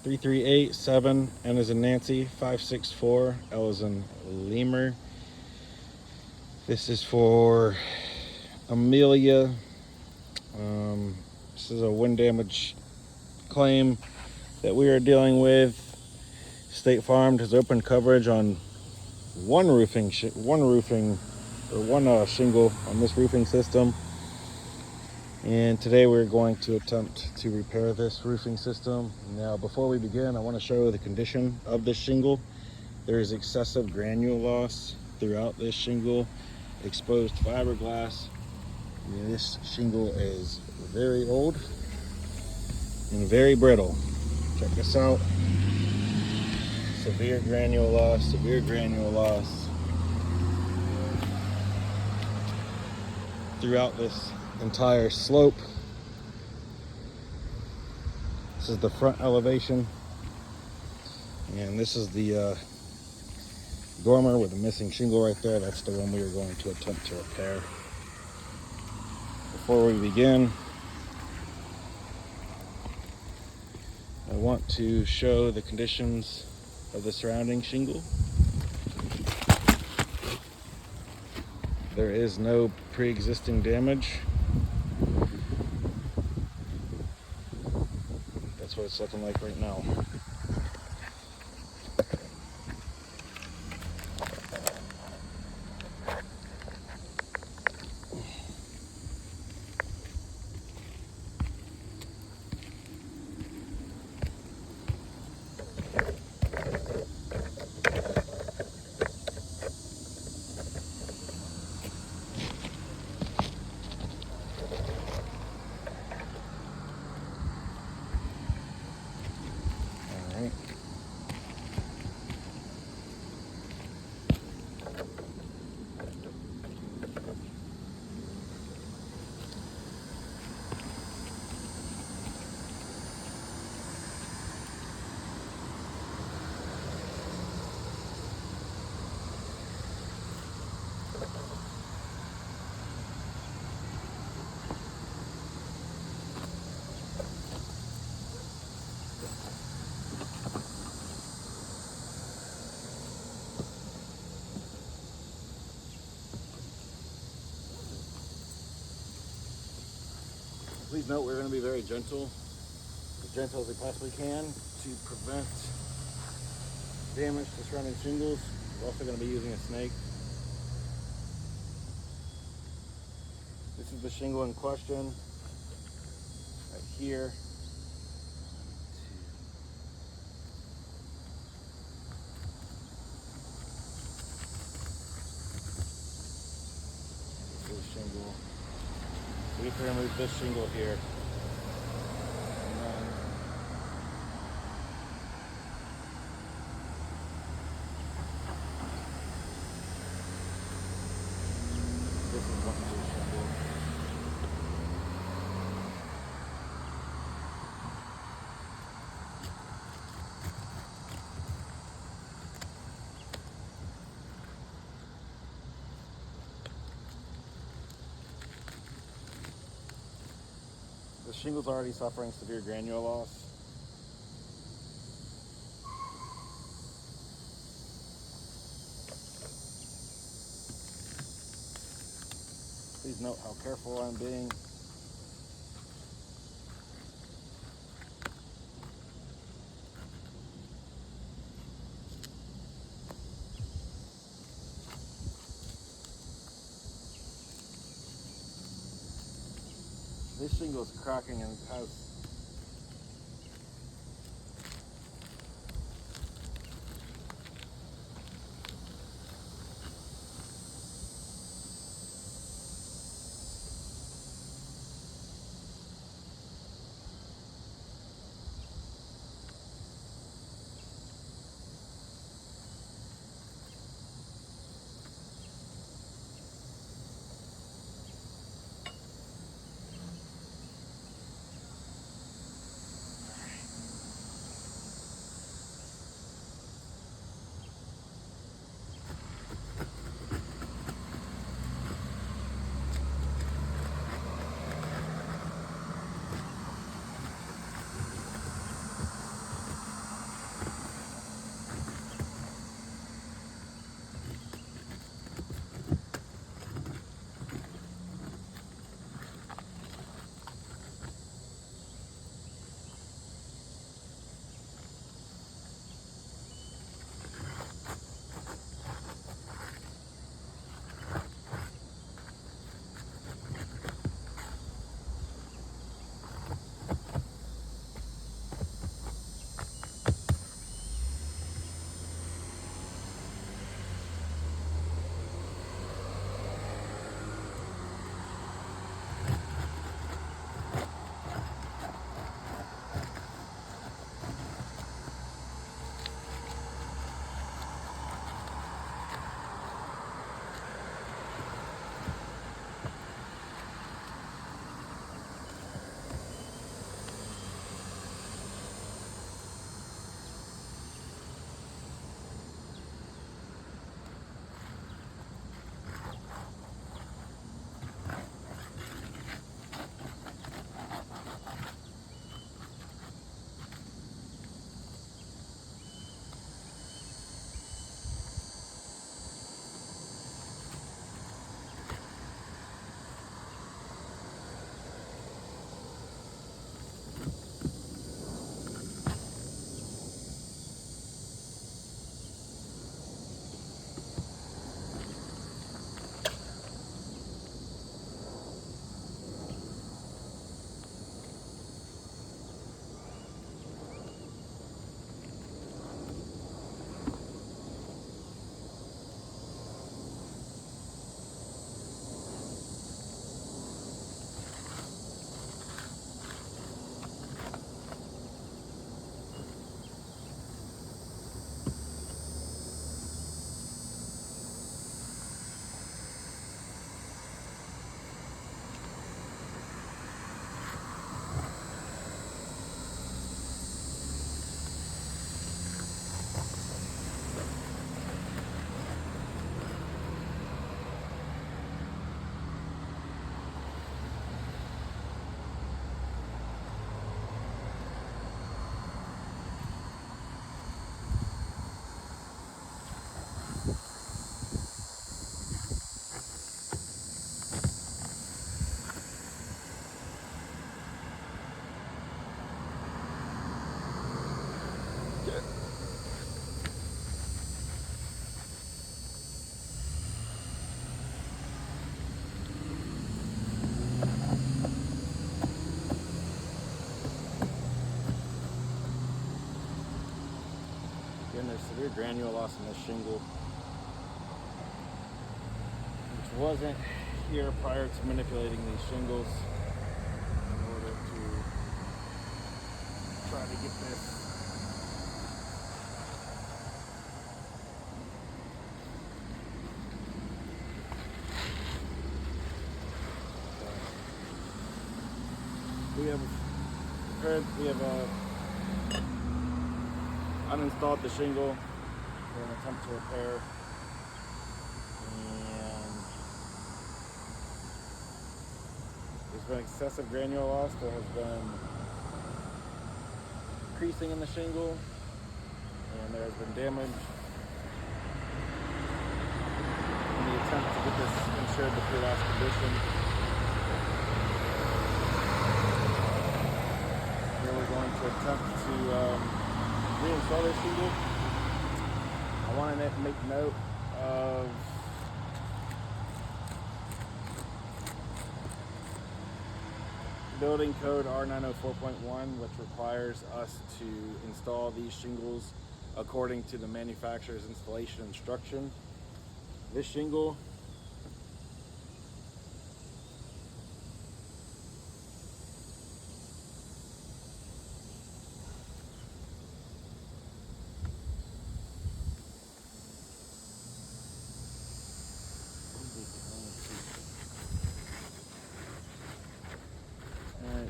3387, N as in Nancy, 564, L as in Lemur. This is for Amelia. This is a wind damage claim that we are dealing with. State Farm has opened coverage on one shingle on this roofing system. And today we're going to attempt to repair this roofing system. Now, before we begin, I want to show the condition of this shingle. There is excessive granule loss throughout this shingle, exposed fiberglass. This shingle is very old and very brittle. Check this out. Severe granule loss, throughout this entire slope. This is the front elevation, and this is the dormer with the missing shingle right there. That's the one we are going to attempt to repair. Before we begin, I want to show the conditions of the surrounding shingle. There is no pre-existing damage. That's what it's looking like right now. Alright. Please note we're going to be very gentle, as gentle as we possibly can, to prevent damage to surrounding shingles. We're also going to be using a snake. This is the shingle in question, right here. This shingle. We have to remove this shingle here. And then this is one of the shingles. The shingle's already suffering severe granule loss. Please note how careful I'm being. This shingle is cracking and has Again, there's severe granule loss in this shingle, which wasn't here prior to manipulating these shingles in order to try to get this we have uninstalled the shingle for an attempt to repair, and there's been excessive granule loss. There has been creasing in the shingle, and there has been damage in the attempt to get this insured to pre-loss condition. Here we're going to attempt to reinstall this shingle. I want to make note of building code R904.1, which requires us to install these shingles according to the manufacturer's installation instruction. This shingle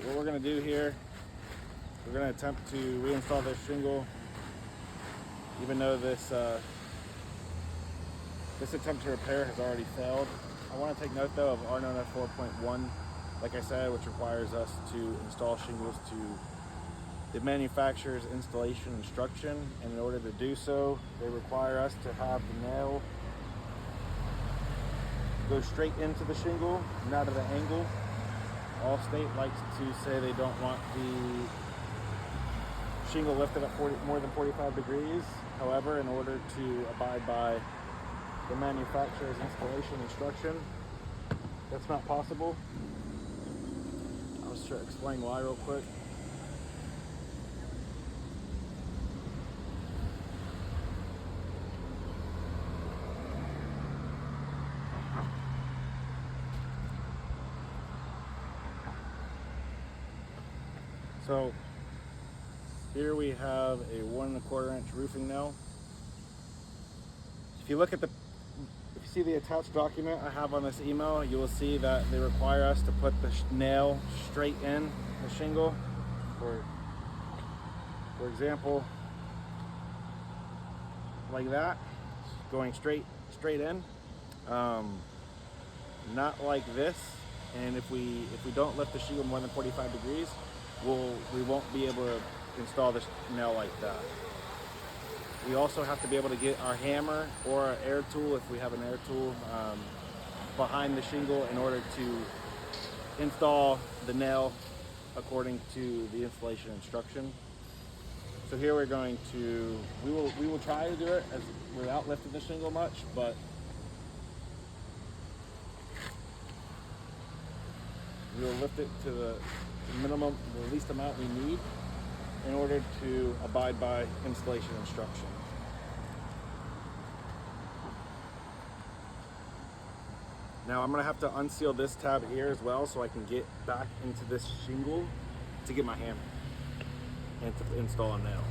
what we're going to do here, we're going to attempt to reinstall this shingle, even though this attempt to repair has already failed. I want to take note though of R904.1, like I said, which requires us to install shingles to the manufacturer's installation instruction, and in order to do so, they require us to have the nail go straight into the shingle, not at an angle. Allstate likes to say they don't want the shingle lifted at more than 45 degrees. However, in order to abide by the manufacturer's installation instruction, that's not possible. I'll just try to explain why real quick. So here we have a 1 1/4 inch roofing nail. If you see the attached document I have on this email, you will see that they require us to put the nail straight in the shingle. For example, like that, going straight in, not like this. And if we don't lift the shingle more than 45 degrees, we won't be able to install this nail like that. We also have to be able to get our hammer or our air tool, if we have an air tool, behind the shingle in order to install the nail according to the installation instruction. So here we will try to do it without lifting the shingle much, but we will lift it to the minimum, the least amount we need in order to abide by installation instruction. Now I'm going to have to unseal this tab here as well so I can get back into this shingle to get my hammer and to install a nail.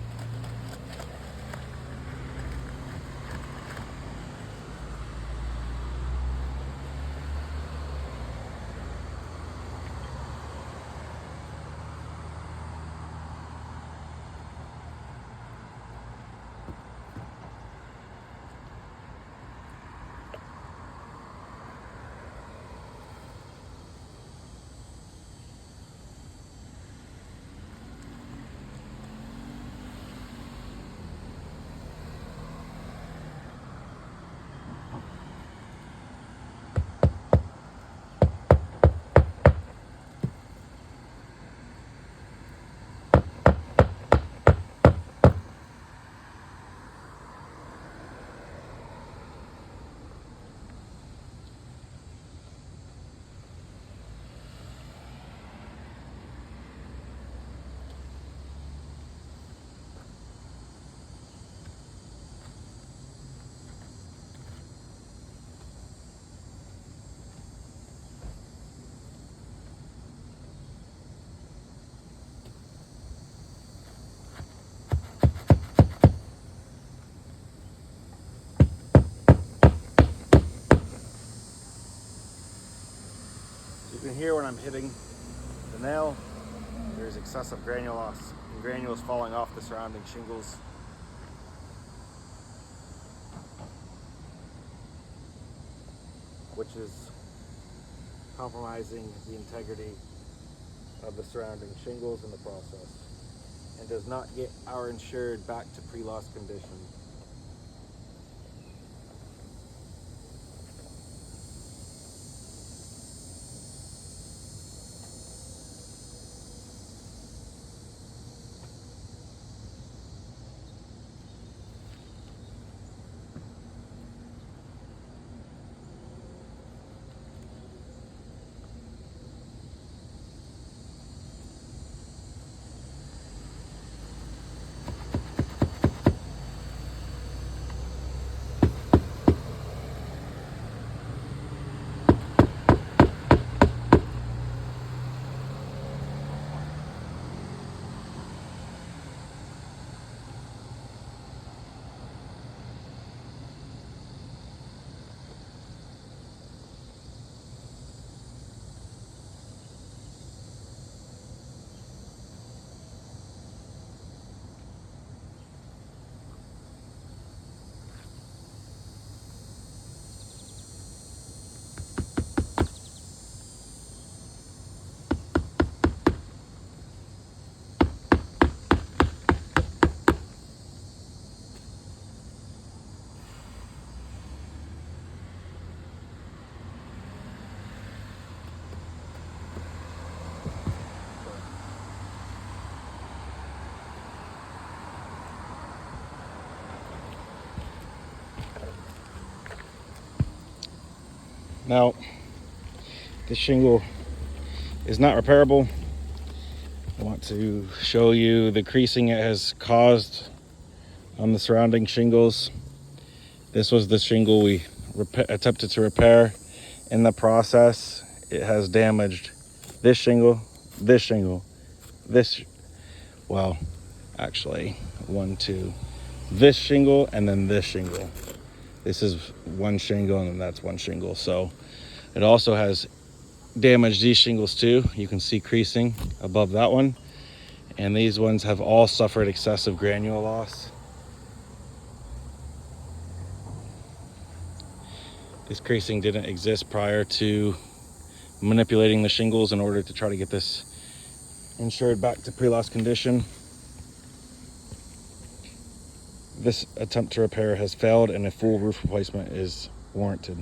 hitting the nail, there's excessive granule loss, and granules falling off the surrounding shingles. Which is compromising the integrity of the surrounding shingles in the process, and does not get our insured back to pre-loss condition. Now, this shingle is not repairable. I want to show you the creasing it has caused on the surrounding shingles. This was the shingle we attempted to repair. In the process, it has damaged this shingle, this, well, actually, this shingle, and then this shingle. This is one shingle, and then that's one shingle. So it also has damaged these shingles too. You can see creasing above that one. And these ones have all suffered excessive granule loss. This creasing didn't exist prior to manipulating the shingles in order to try to get this insured back to pre-loss condition. This attempt to repair has failed, and a full roof replacement is warranted.